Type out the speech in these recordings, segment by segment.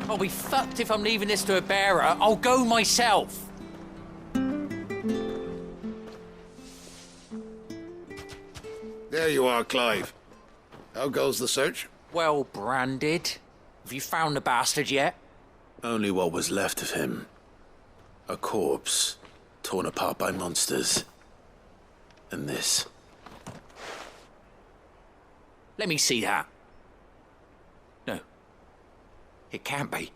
I'll be fucked if I'm leaving this to a bearer. I'll go myself. There you are, Clive. How goes the search? Well branded. Have you found the bastard yet? Only what was left of him. A corpse, torn apart by monsters. And this. Let me see that. No. It can't be.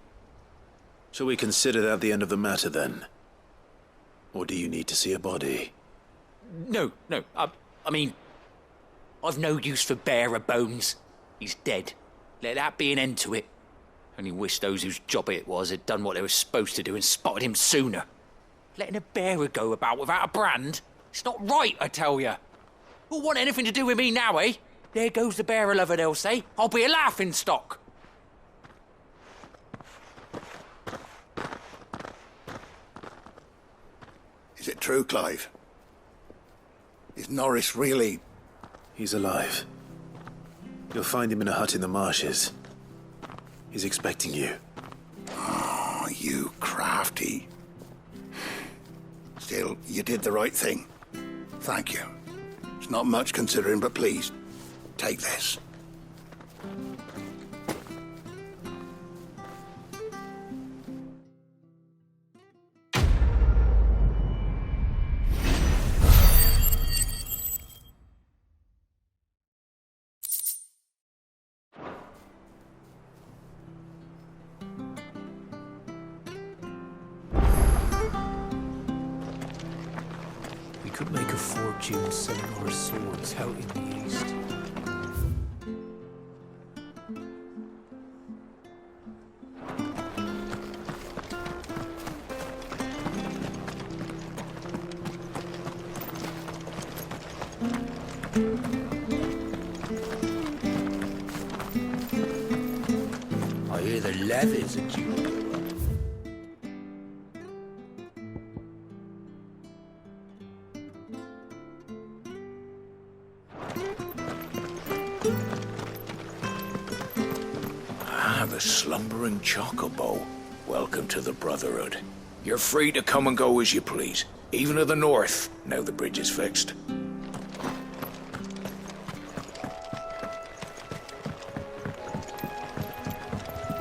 Shall we consider that the end of the matter, then? Or do you need to see a body? No. I mean, I've no use for bearer bones. He's dead. Let that be an end to it. Only wish those whose job it was had done what they were supposed to do and spotted him sooner. Letting a bearer go about without a brand? It's not right, I tell you. Who'll want anything to do with me now, eh? There goes the bearer lover, they'll say. I'll be a laughing stock. Is it true, Clive? Is Norris really... He's alive. You'll find him in a hut in the marshes. He's expecting you. Oh, you crafty. Still, you did the right thing. Thank you. It's not much considering, but please, take this. Could make a fortune selling our swords out in the east. I hear the leathers are due. The slumbering chocobo. Welcome to the Brotherhood. You're free to come and go as you please, even to the north, now the bridge is fixed.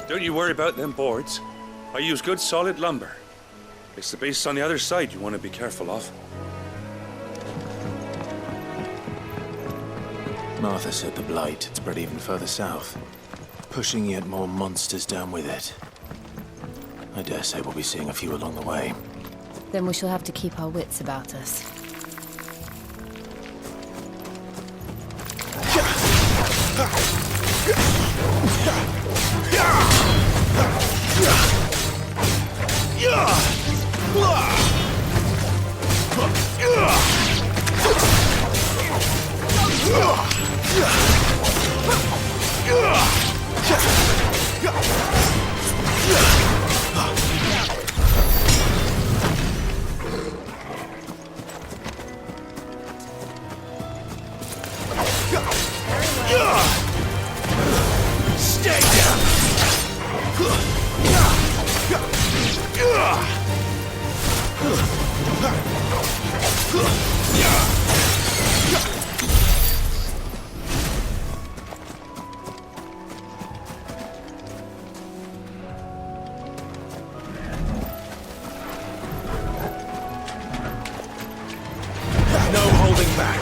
Don't you worry about them boards. I use good solid lumber. It's the beasts on the other side you want to be careful of. Martha said the Blight had spread even further south, pushing yet more monsters down with it. I dare say we'll be seeing a few along the way. Then we shall have to keep our wits about us. Stay down! No holding back.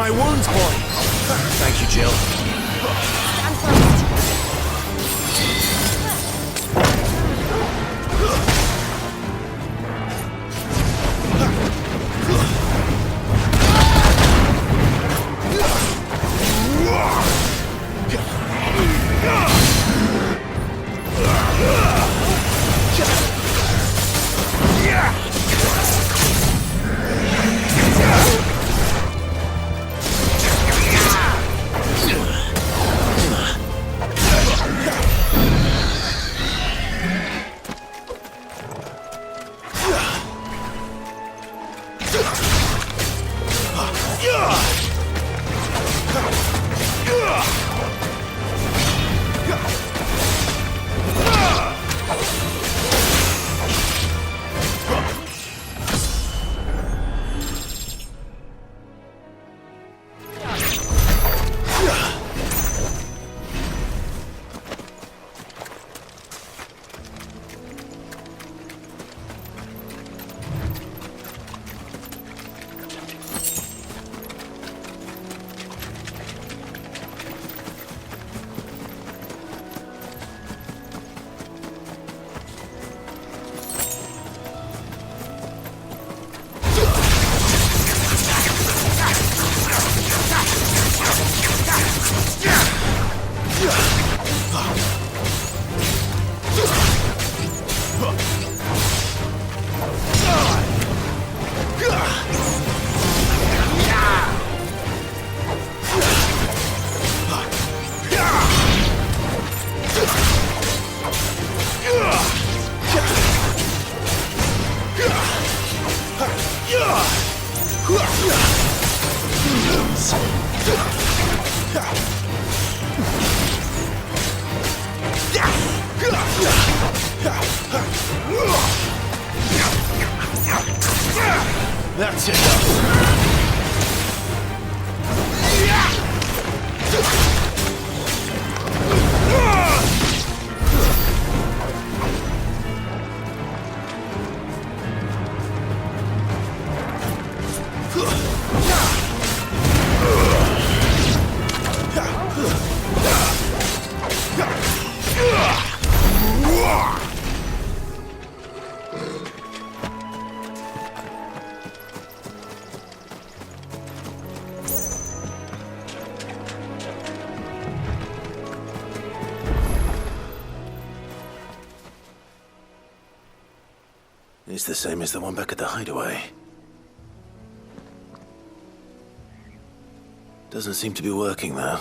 my wounds, boy! Thank you, Jill. Stand first. That's enough. It's the same as the one back at the hideaway. Doesn't seem to be working, though.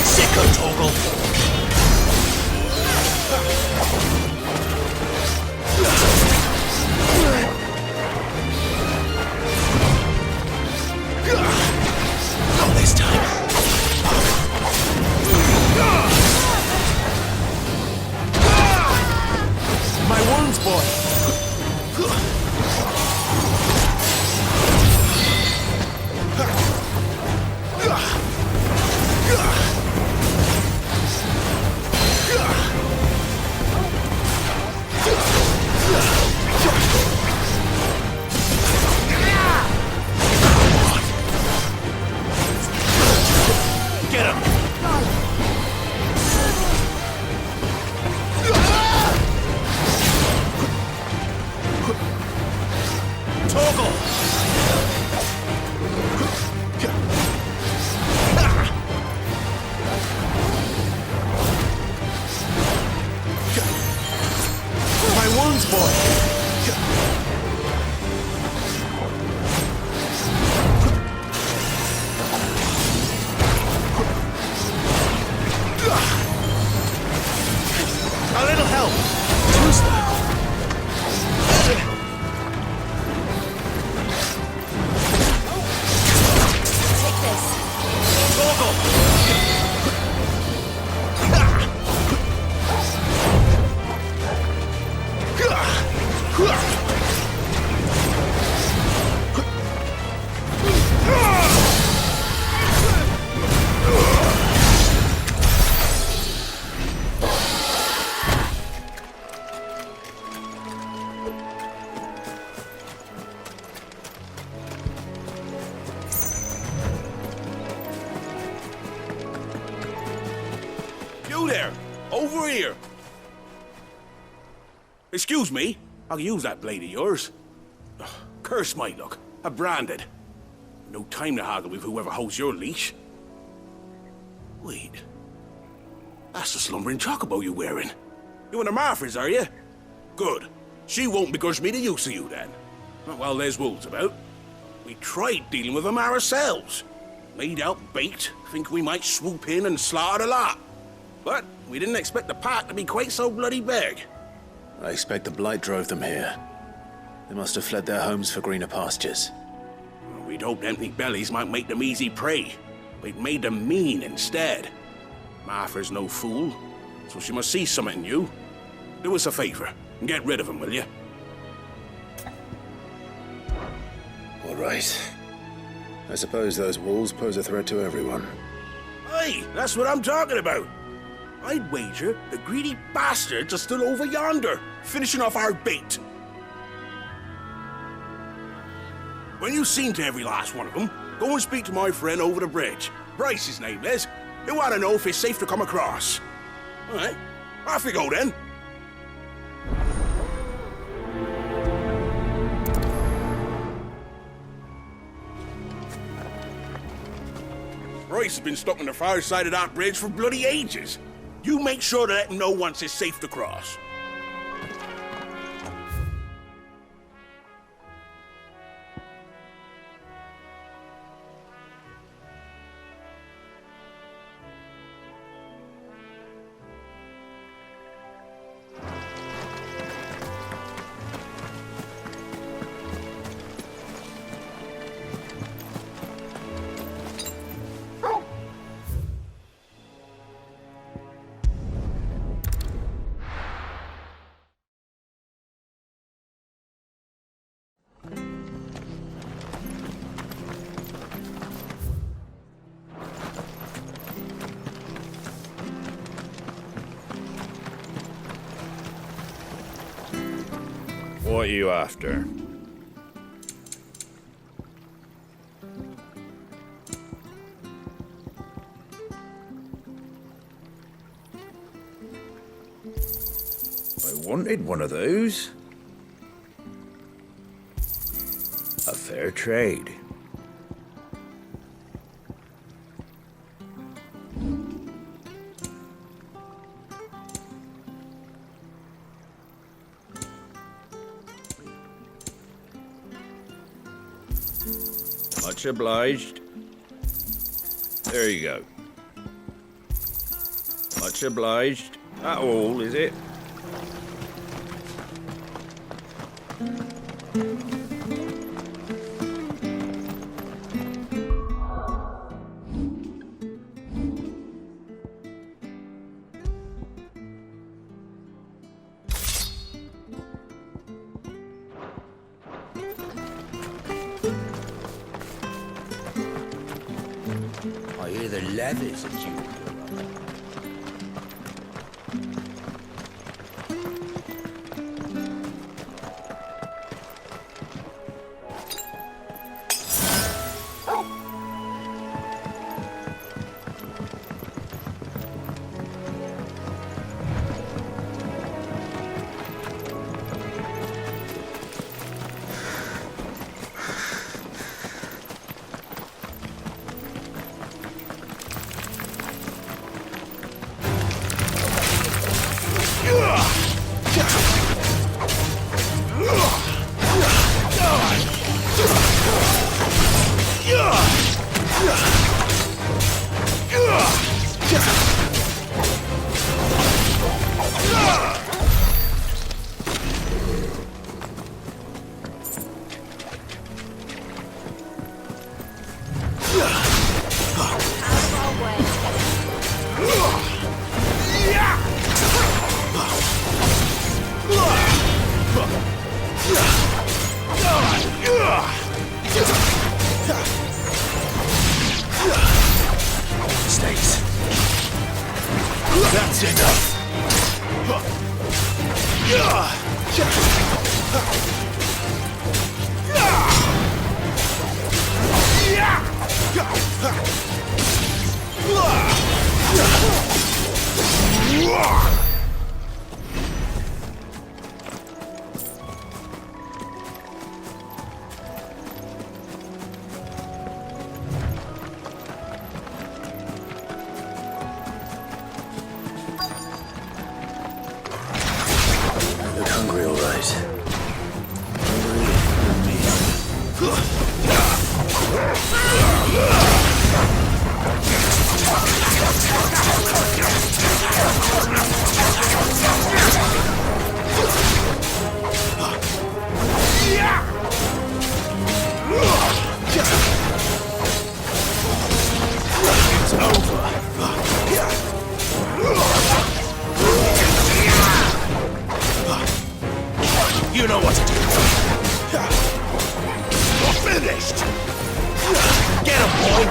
Sicko toggle. Not this time. My wounds, boy. Get him! Toggle! My wounds, boy! A little help! Who's that? Take this. Toggle! You there! Over here! Excuse me, I'll use that blade of yours. Ugh, curse my luck. I'm branded. No time to haggle with whoever holds your leash. Wait. That's the slumbering chocobo you're wearing. You and the Marthas, are you? Good. She won't begrudge me the use of you, then. Not while there's wolves about. We tried dealing with them ourselves. Made out bait, think we might swoop in and slaughter the lot. But we didn't expect the pack to be quite so bloody big. I expect the Blight drove them here. They must have fled their homes for greener pastures. We'd hoped empty bellies might make them easy prey. We'd made them mean instead. Martha's no fool, so she must see something in you. Do us a favor and get rid of them, will you? All right. I suppose those wolves pose a threat to everyone. Aye, that's what I'm talking about. I'd wager the greedy bastards are still over yonder, finishing off our bait. When you've seen to every last one of them, go and speak to my friend over the bridge. Bryce, his name is. He'll want to know if it's safe to come across. All right, off we go then. Bryce has been stuck on the far side of that bridge for bloody ages. You make sure to let him know once it's safe to cross. What are you after? I wanted one of those. A fair trade. Much obliged. There you go. Much obliged. That all, is it? I hear the levies at you. That's enough. You know what to do. You're finished. Get him, boy.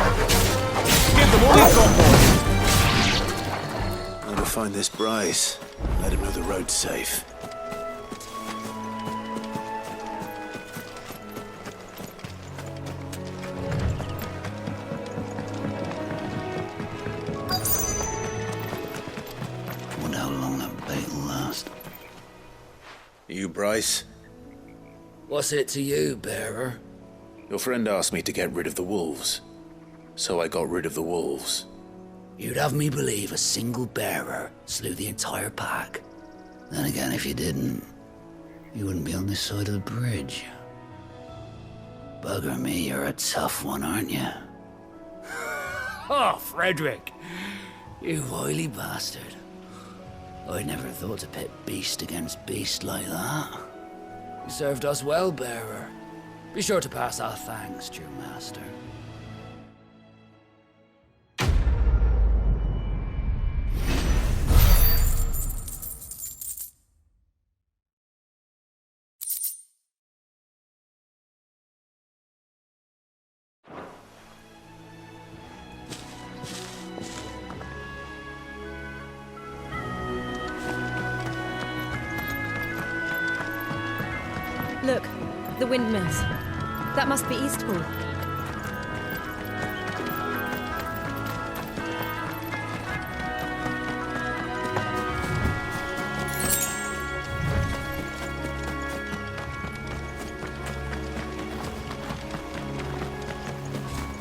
Give them all you've got, boy. I'm gonna find this Bryce. Let him know the road's safe. Wonder how long that bait will last. You, Bryce? What's it to you, bearer? Your friend asked me to get rid of the wolves. So I got rid of the wolves. You'd have me believe a single bearer slew the entire pack. Then again, if you didn't, you wouldn't be on this side of the bridge. Bugger me, you're a tough one, aren't you? Oh, Frederick! You wily bastard. I never thought to pit beast against beast like that. You served us well, bearer. Be sure to pass our thanks to your master. Look, the windmills. That must be Eastpool.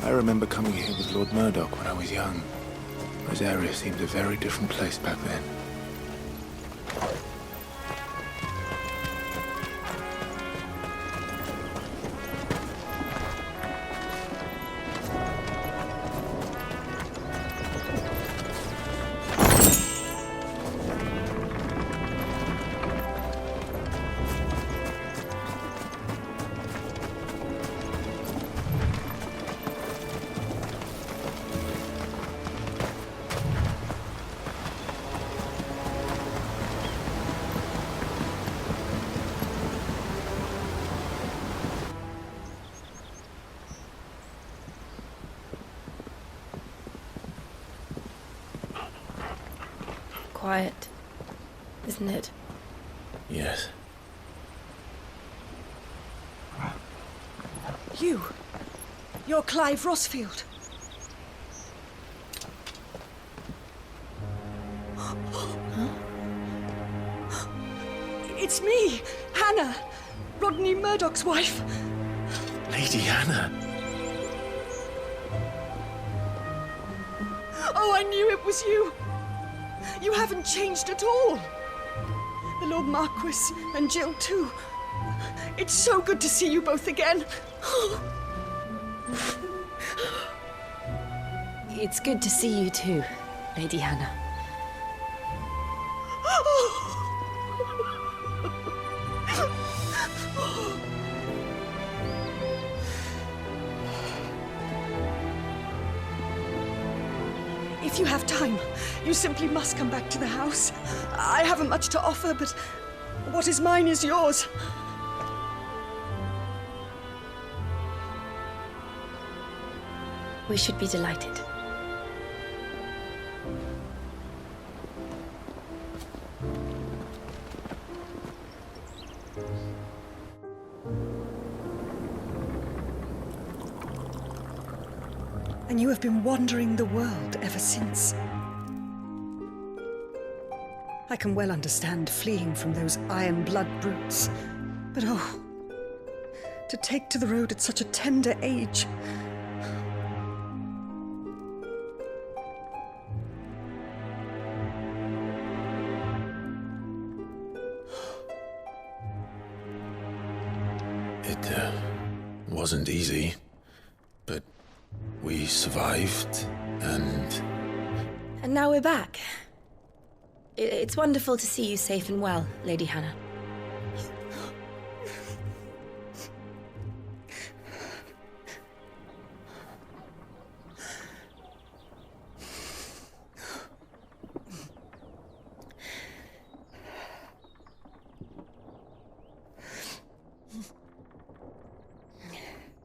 I remember coming here with Lord Murdoch when I was young. Rosaria seemed a very different place back then. quiet, isn't it? Yes. You're Clive Rosfield. It's me, Hannah, Rodney Murdoch's wife. Lady Hannah. Oh, I knew it was you. You haven't changed at all. The Lord Marquis and Jill too. It's so good to see you both again. It's good to see you too, Lady Hannah. If you have time, you simply must come back to the house. I haven't much to offer, but what is mine is yours. We should be delighted. And you have been wandering the world ever since. I can well understand fleeing from those iron blood brutes. But oh, to take to the road at such a tender age. It wasn't easy, but we survived, and... And now we're back. It's wonderful to see you safe and well, Lady Hannah.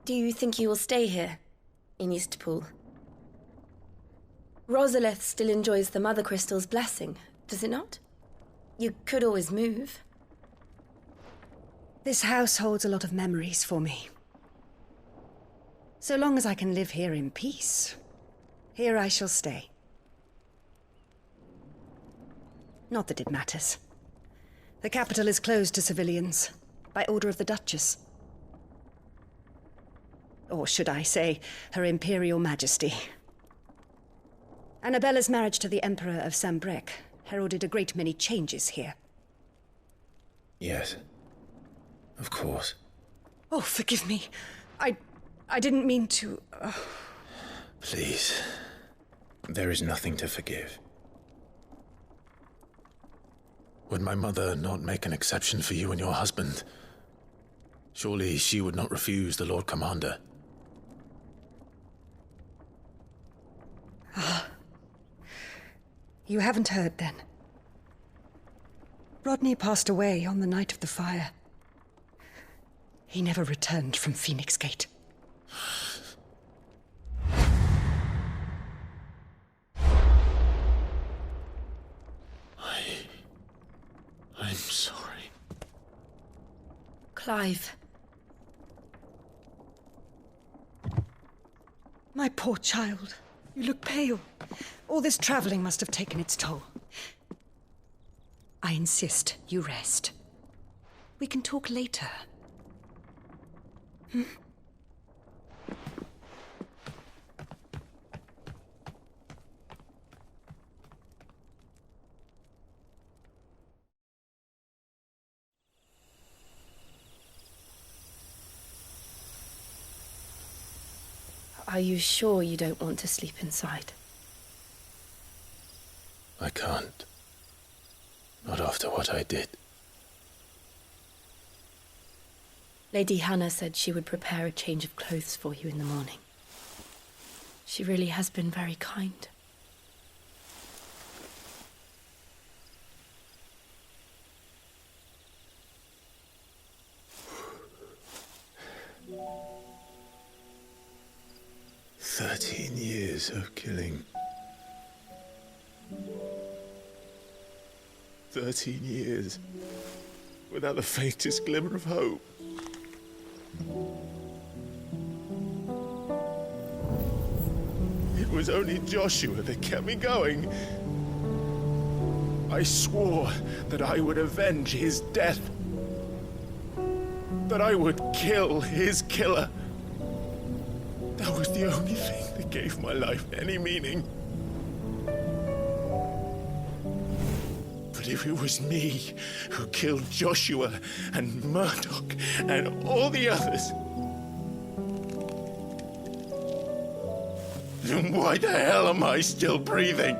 Do you think you will stay here, in Eastpool? Rosalith still enjoys the Mothercrystals' blessing, does it not? You could always move. This house holds a lot of memories for me. So long as I can live here in peace, here I shall stay. Not that it matters. The capital is closed to civilians, by order of the Duchess. Or should I say, Her Imperial Majesty. Annabella's marriage to the Emperor of Sanbreque heralded a great many changes here. Yes. Of course. Oh, forgive me. I didn't mean to... Please. There is nothing to forgive. Would my mother not make an exception for you and your husband? Surely she would not refuse the Lord Commander. You haven't heard, then. Rodney passed away on the night of the fire. He never returned from Phoenix Gate. I'm sorry. Clive. My poor child. You look pale. All this traveling must have taken its toll. I insist you rest. We can talk later. Hmm? Are you sure you don't want to sleep inside? I can't. Not after what I did. Lady Hannah said she would prepare a change of clothes for you in the morning. She really has been very kind. "13 years of killing. 13 years, without the faintest glimmer of hope. It was only Joshua that kept me going. I swore that I would avenge his death. That I would kill his killer. That was the only thing that gave my life any meaning. But if it was me who killed Joshua and Murdoch and all the others, then why the hell am I still breathing?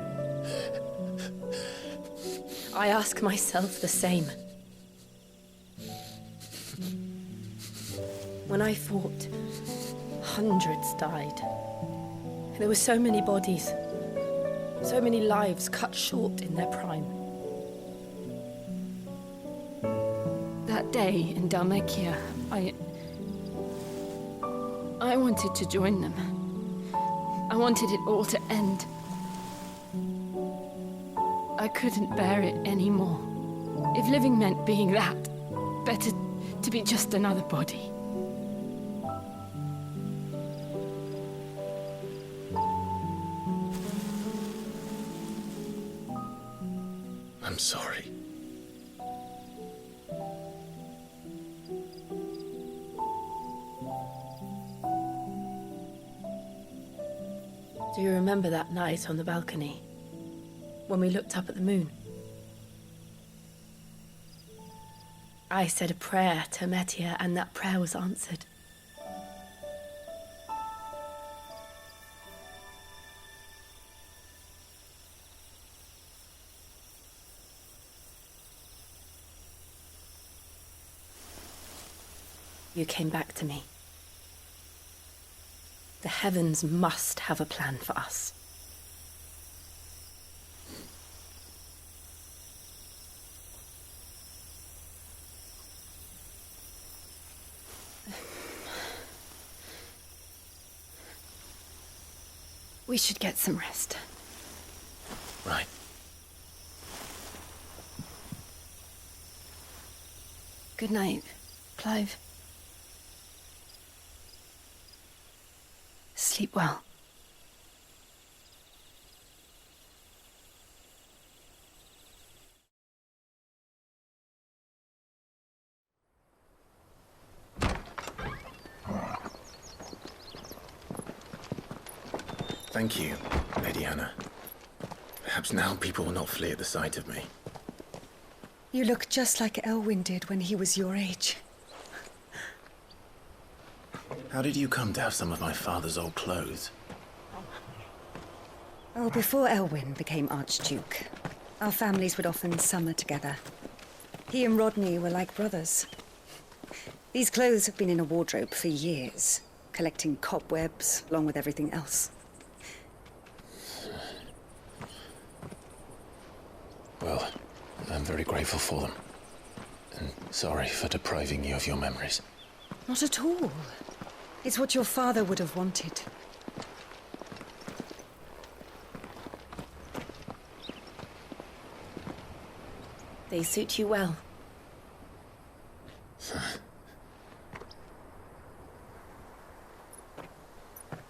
I ask myself the same. When I fought, hundreds died. There were so many bodies, so many lives cut short in their prime. That day in Dhalmekia, I wanted to join them. I wanted it all to end. I couldn't bear it anymore. If living meant being that, better to be just another body. I'm sorry. Do you remember that night on the balcony, when we looked up at the moon? I said a prayer to Metia, and that prayer was answered. You came back to me. The heavens must have a plan for us. We should get some rest. Right. Good night, Clive. Sleep well. Thank you, Lady Hannah. Perhaps now people will not flee at the sight of me. You look just like Elwyn did when he was your age. How did you come to have some of my father's old clothes? Oh, before Elwyn became Archduke, our families would often summer together. He and Rodney were like brothers. These clothes have been in a wardrobe for years, collecting cobwebs along with everything else. Well, I'm very grateful for them. And sorry for depriving you of your memories. Not at all. It's what your father would have wanted. They suit you well.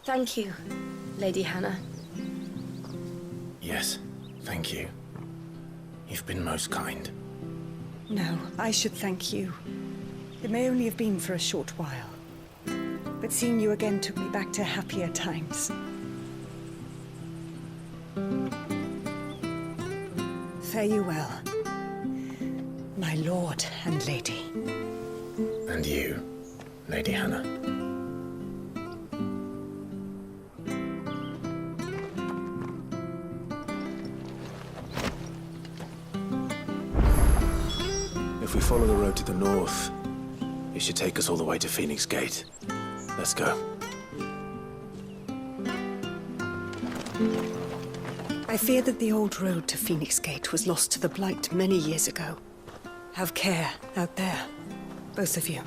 Thank you, Lady Hannah. Yes, thank you. You've been most kind. No, I should thank you. It may only have been for a short while. But seeing you again took me back to happier times. Fare you well, my lord and lady. And you, Lady Hannah. If we follow the road to the north, it should take us all the way to Phoenix Gate. Let's go. I fear that the old road to Phoenix Gate was lost to the Blight many years ago. Have care out there, both of you.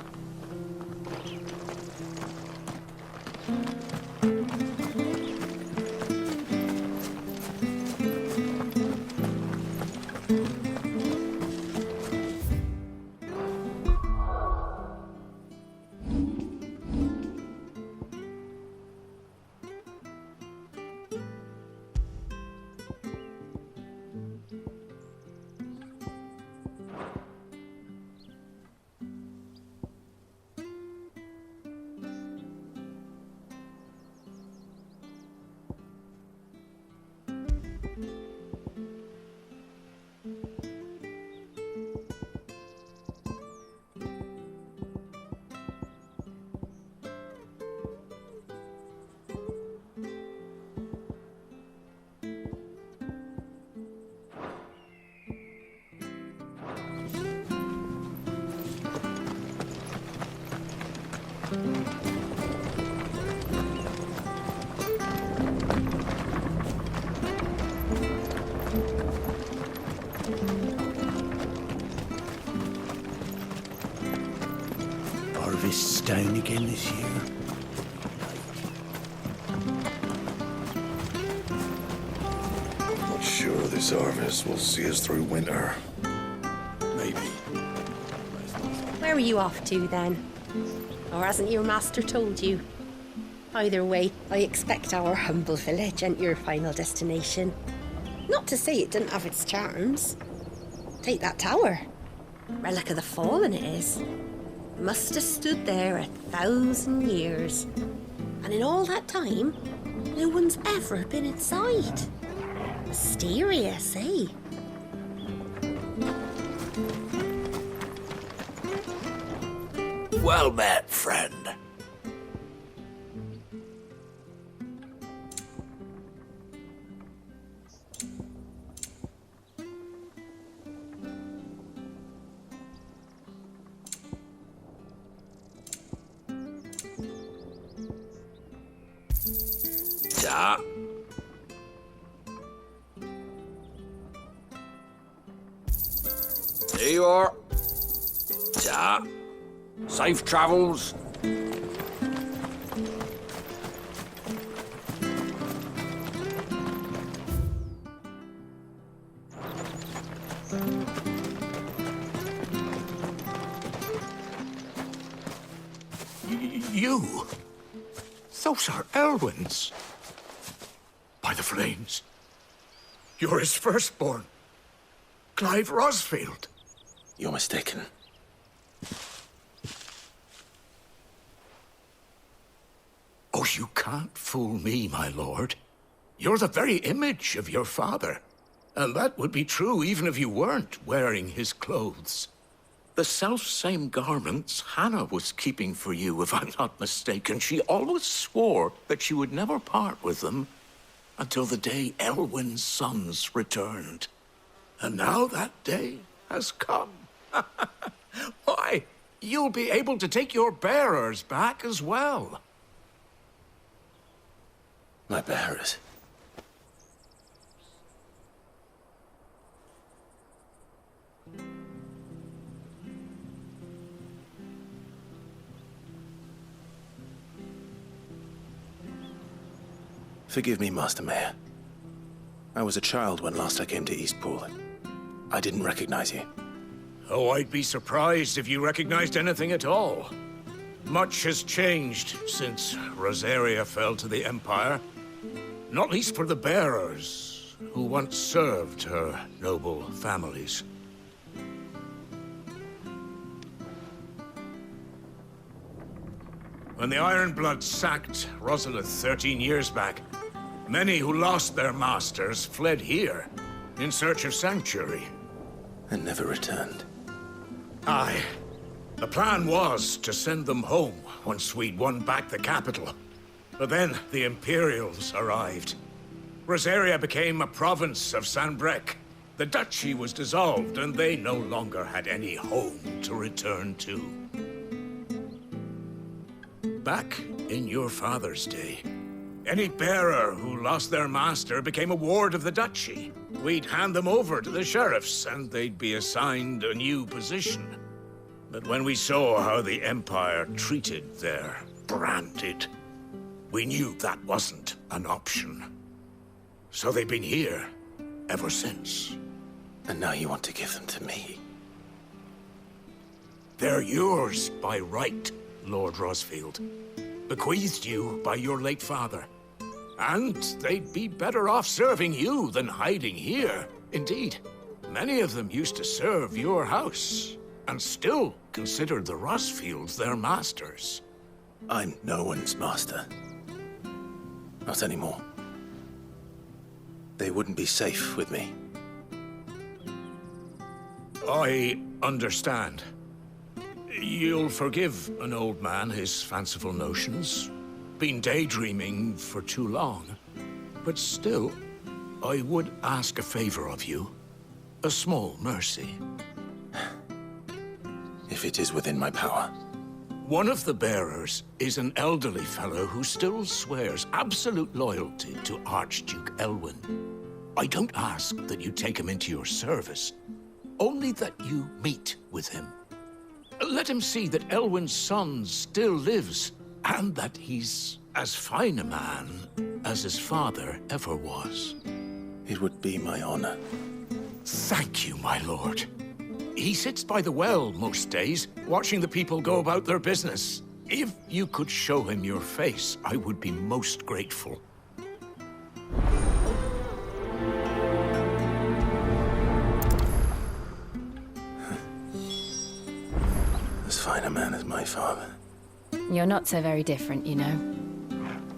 Harvest's down again this year. Not sure this harvest will see us through winter. Maybe. Where are you off to, then? Or hasn't your master told you? Either way, I expect our humble village ain't your final destination. Not to say it didn't have its charms. Take that tower. Relic of the Fallen it is. Must have stood there 1,000 years. And in all that time, no one's ever been inside. Mysterious, eh? Well met, friend. Ja. There you are. Ja. Safe travels. You? Those are Elwyn's. By the flames. You're his firstborn. Clive Rosfield. You're mistaken. Oh, you can't fool me, my lord. You're the very image of your father. And that would be true even if you weren't wearing his clothes. The self-same garments Hannah was keeping for you, if I'm not mistaken. She always swore that she would never part with them until the day Elwyn's sons returned. And now that day has come. Why, you'll be able to take your bearers back as well. My bearers. Forgive me, Master Mayor. I was a child when last I came to Eastpool. I didn't recognize you. Oh, I'd be surprised if you recognized anything at all. Much has changed since Rosaria fell to the Empire. Not least for the bearers, who once served her noble families. When the Ironbloods sacked Rosalith 13 years back, many who lost their masters fled here in search of sanctuary. And never returned. Aye. The plan was to send them home once we'd won back the capital. But then the Imperials arrived. Rosaria became a province of Sanbreque. The duchy was dissolved, and they no longer had any home to return to. Back in your father's day, any bearer who lost their master became a ward of the duchy. We'd hand them over to the sheriffs, and they'd be assigned a new position. But when we saw how the Empire treated their branded, we knew that wasn't an option. So they've been here ever since. And now you want to give them to me? They're yours by right, Lord Rosfield. Bequeathed you by your late father. And they'd be better off serving you than hiding here. Indeed, many of them used to serve your house, and still considered the Rosfields their masters. I'm no one's master. Not anymore. They wouldn't be safe with me. I understand. You'll forgive an old man his fanciful notions. Been daydreaming for too long. But still, I would ask a favor of you. A small mercy. If it is within my power. One of the bearers is an elderly fellow who still swears absolute loyalty to Archduke Elwyn. I don't ask that you take him into your service, only that you meet with him. Let him see that Elwyn's son still lives, and that he's as fine a man as his father ever was. It would be my honor. Thank you, my lord. He sits by the well most days, watching the people go about their business. If you could show him your face, I would be most grateful. As fine a man as my father. You're not so very different, you know.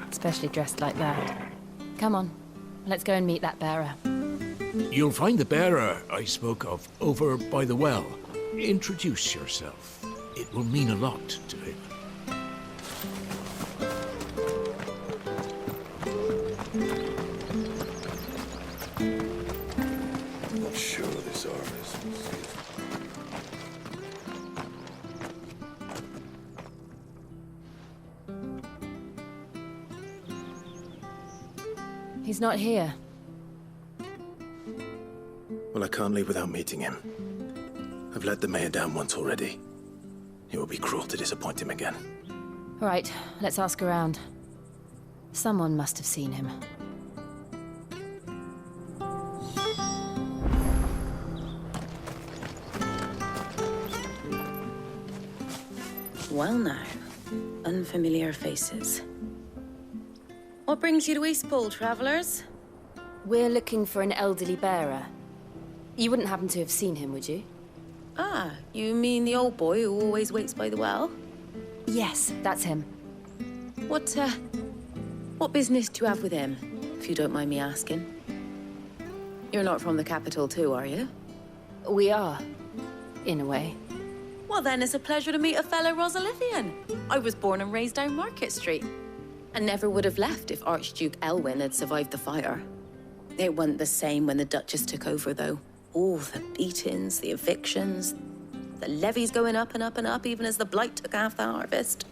Especially dressed like that. Come on, let's go and meet that bearer. You'll find the bearer I spoke of over by the well. Introduce yourself. It will mean a lot to him. Not sure this arm is. He's not here. Well, I can't leave without meeting him. I've let the mayor down once already. It would be cruel to disappoint him again. All right, let's ask around. Someone must have seen him. Well now, unfamiliar faces. What brings you to Eastpool, travellers? We're looking for an elderly bearer. You wouldn't happen to have seen him, would you? Ah, you mean the old boy who always waits by the well? Yes, that's him. What business do you have with him, if you don't mind me asking? You're not from the capital too, are you? We are, in a way. Well then, it's a pleasure to meet a fellow Rosalithian. I was born and raised down Market Street, and never would have left if Archduke Elwyn had survived the fire. It wasn't the same when the Duchess took over, though. All the beatings, the evictions, the levies going up and up and up, even as the Blight took half the harvest.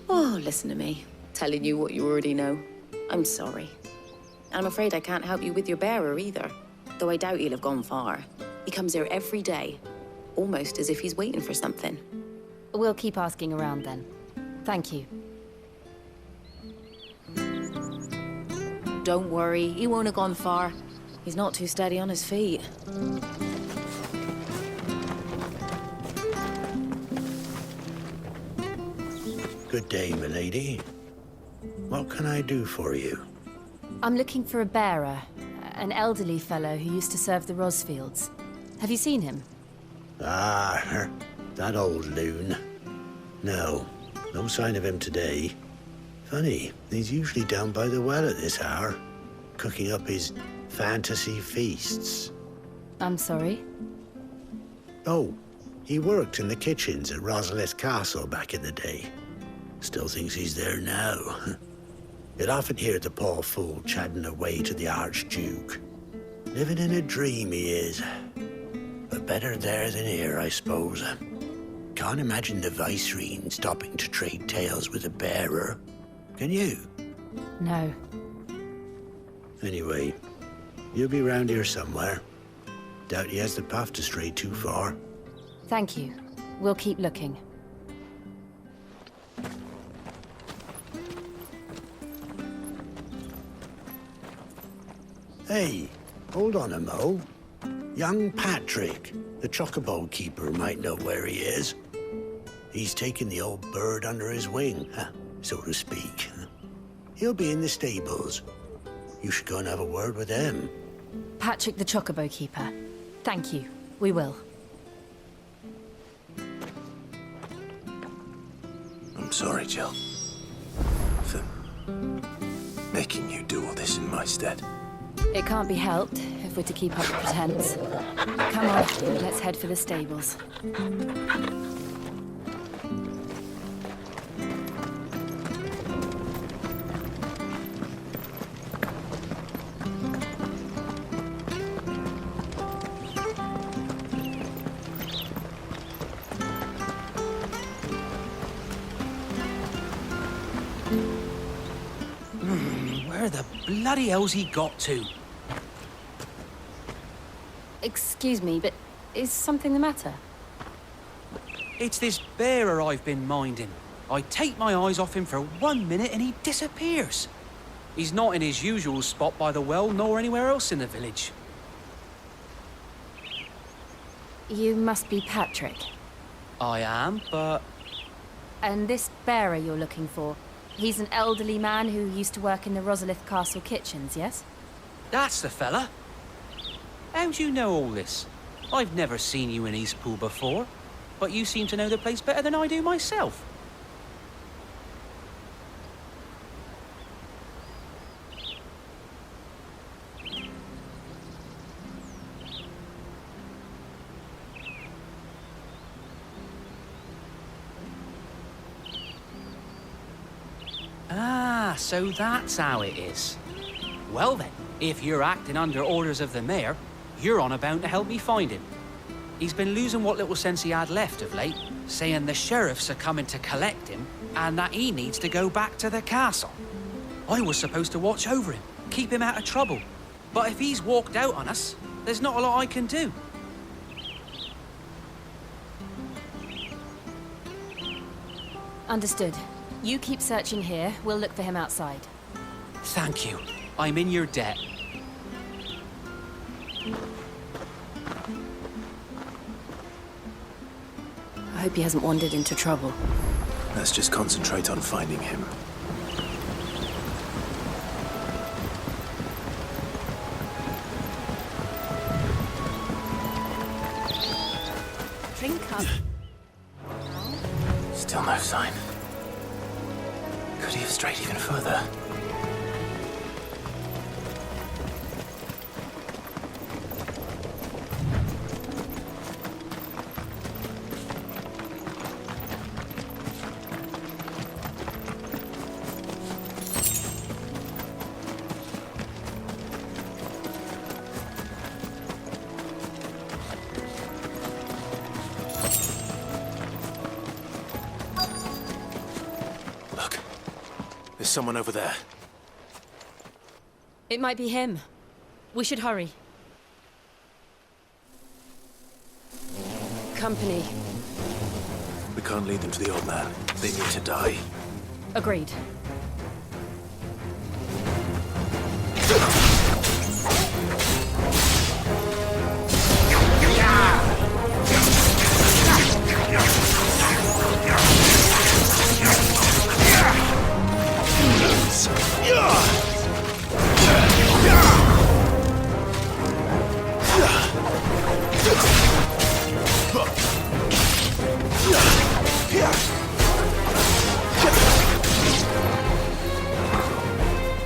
Oh, listen to me, telling you what you already know. I'm sorry. I'm afraid I can't help you with your bearer either, though I doubt he'll have gone far. He comes here every day, almost as if he's waiting for something. We'll keep asking around then. Thank you. Don't worry, he won't have gone far. He's not too steady on his feet. Good day, milady. What can I do for you? I'm looking for a bearer, an elderly fellow who used to serve the Rosfields. Have you seen him? Ah, that old loon. No sign of him today. Funny, he's usually down by the well at this hour, cooking up his fantasy feasts. I'm sorry? Oh, he worked in the kitchens at Rosalith Castle back in the day. Still thinks he's there now. You'd often hear the poor fool chatting away to the Archduke. Living in a dream he is. But better there than here, I suppose. Can't imagine the Vicereine stopping to trade tales with a bearer. Can you? No. Anyway, you'll be round here somewhere. Doubt he has the path to stray too far. Thank you. We'll keep looking. Hey, hold on a mo. Young Patrick, the chocobo keeper, might know where he is. He's taken the old bird under his wing, so to speak. He'll be in the stables. You should go and have a word with him. Patrick the Chocobo Keeper. Thank you. We will. I'm sorry, Jill. For making you do all this in my stead. It can't be helped if we're to keep up the pretense. Come on, let's head for the stables. Where the bloody hell's he got to? Excuse me, but is something the matter? It's this bearer I've been minding. I take my eyes off him for 1 minute and he disappears. He's not in his usual spot by the well, nor anywhere else in the village. You must be Patrick. I am, but... And this bearer you're looking for, he's an elderly man who used to work in the Rosalith Castle kitchens, yes? That's the fella. How do you know all this? I've never seen you in Eastpool before, but you seem to know the place better than I do myself. Ah, so that's how it is. Well then, if you're acting under orders of the mayor, you're on about to help me find him. He's been losing what little sense he had left of late, saying the sheriffs are coming to collect him and that he needs to go back to the castle. I was supposed to watch over him, keep him out of trouble. But if he's walked out on us, there's not a lot I can do. Understood. You keep searching here, we'll look for him outside. Thank you. I'm in your debt. I hope he hasn't wandered into trouble. Let's just concentrate on finding him. Drink up. Still no sign. Could he have strayed even further? Someone over there. It might be him. We should hurry. Company. We can't lead them to the old man. They need to die. Agreed.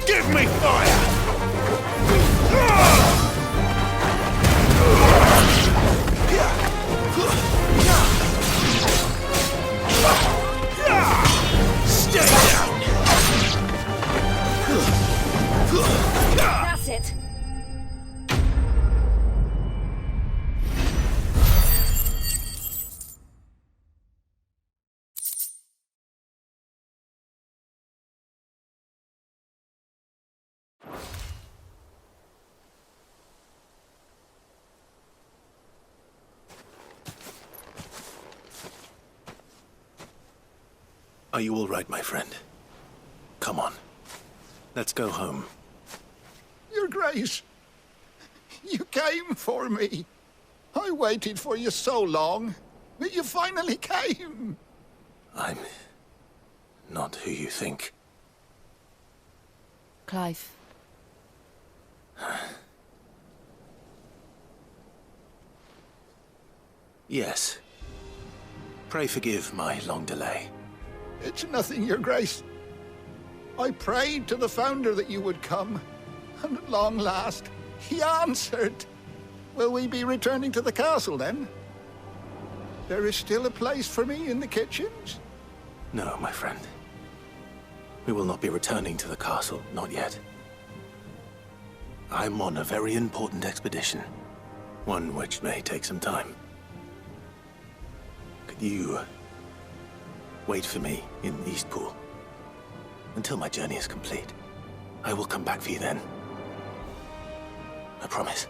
Give me fire! Stay down! That's it. Are you all right, my friend? Come on. Let's go home. Your Grace, you came for me. I waited for you so long, but you finally came. I'm not who you think. Clive. Yes. Pray forgive my long delay. It's nothing, Your Grace. I prayed to the Founder that you would come, and at long last, he answered. Will we be returning to the castle, then? There is still a place for me in the kitchens? No, my friend. We will not be returning to the castle, not yet. I'm on a very important expedition. One which may take some time. Could you wait for me in Eastpool until my journey is complete? I will come back for you then. I promise.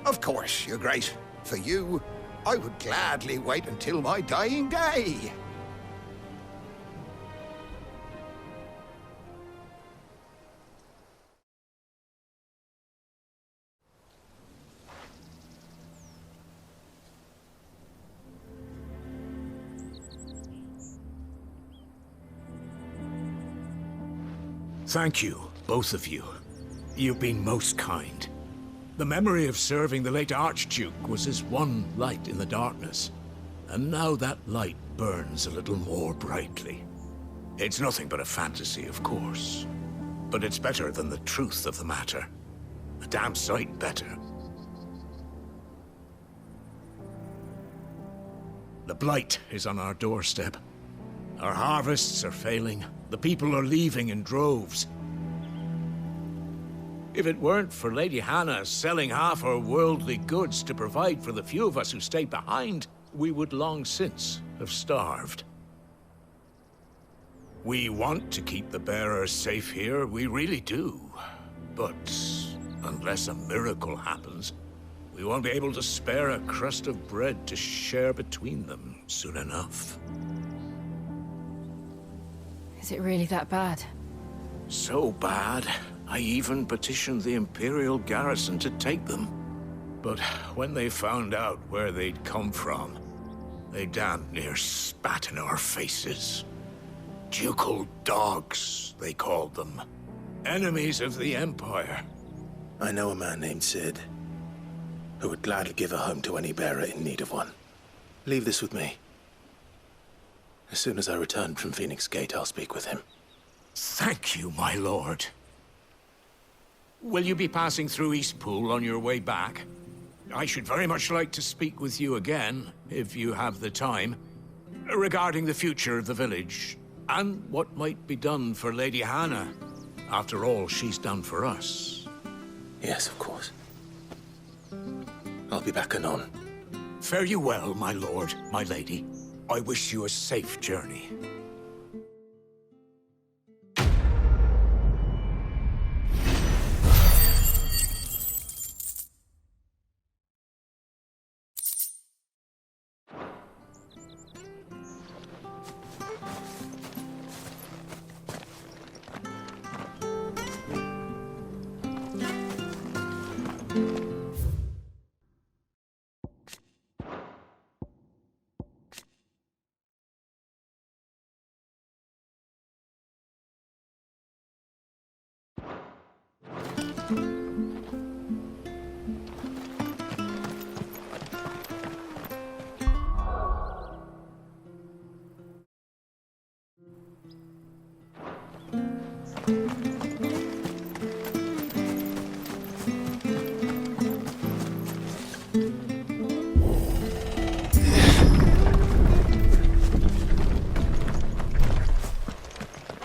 Of course, Your Grace. For you, I would gladly wait until my dying day. Thank you, both of you. You've been most kind. The memory of serving the late Archduke was as one light in the darkness, and now that light burns a little more brightly. It's nothing but a fantasy, of course, but it's better than the truth of the matter. A damn sight better. The Blight is on our doorstep. Our harvests are failing. The people are leaving in droves. If it weren't for Lady Hannah selling half her worldly goods to provide for the few of us who stay behind, we would long since have starved. We want to keep the bearers safe here, we really do. But unless a miracle happens, we won't be able to spare a crust of bread to share between them soon enough. Is it really that bad? So bad, I even petitioned the Imperial garrison to take them. But when they found out where they'd come from, they damn near spat in our faces. Ducal dogs, they called them. Enemies of the Empire. I know a man named Sid, who would gladly give a home to any bearer in need of one. Leave this with me. As soon as I return from Phoenix Gate, I'll speak with him. Thank you, my lord. Will you be passing through Eastpool on your way back? I should very much like to speak with you again, if you have the time, regarding the future of the village, and what might be done for Lady Hannah, after all she's done for us. Yes, of course. I'll be back anon. Fare you well, my lord, my lady. I wish you a safe journey.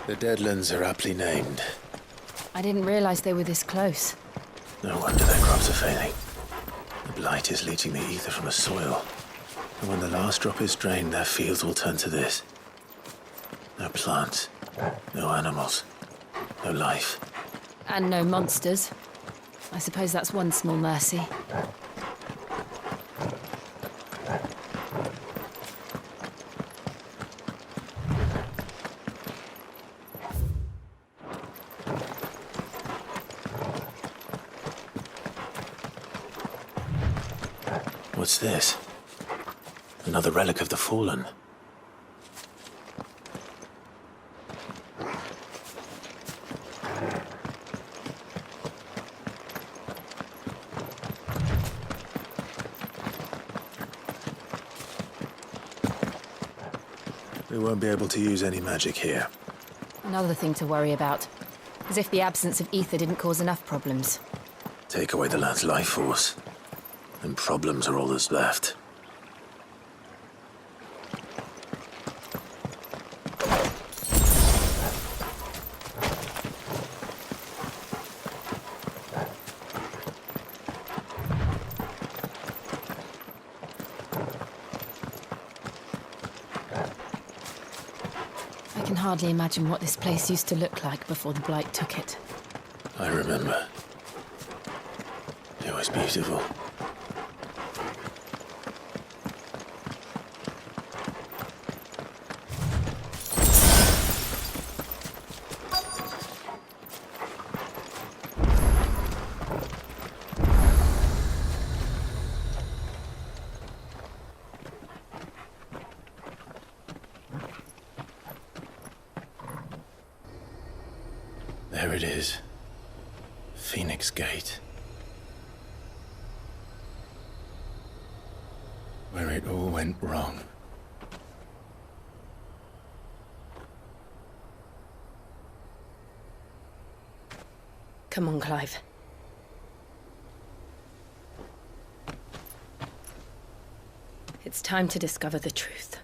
The Deadlands are aptly named. I didn't realize they were this close. No wonder their crops are failing. The Blight is leaching the aether from the soil. And when the last drop is drained, their fields will turn to this. No plants, no animals, no life. And no monsters. I suppose that's one small mercy. What's this? Another relic of the Fallen. We won't be able to use any magic here. Another thing to worry about. As if the absence of ether didn't cause enough problems. Take away the lad's life force, and problems are all that's left. I can hardly imagine what this place used to look like before the Blight took it. I remember. It was beautiful. There it is. Phoenix Gate. Where it all went wrong. Come on, Clive. It's time to discover the truth.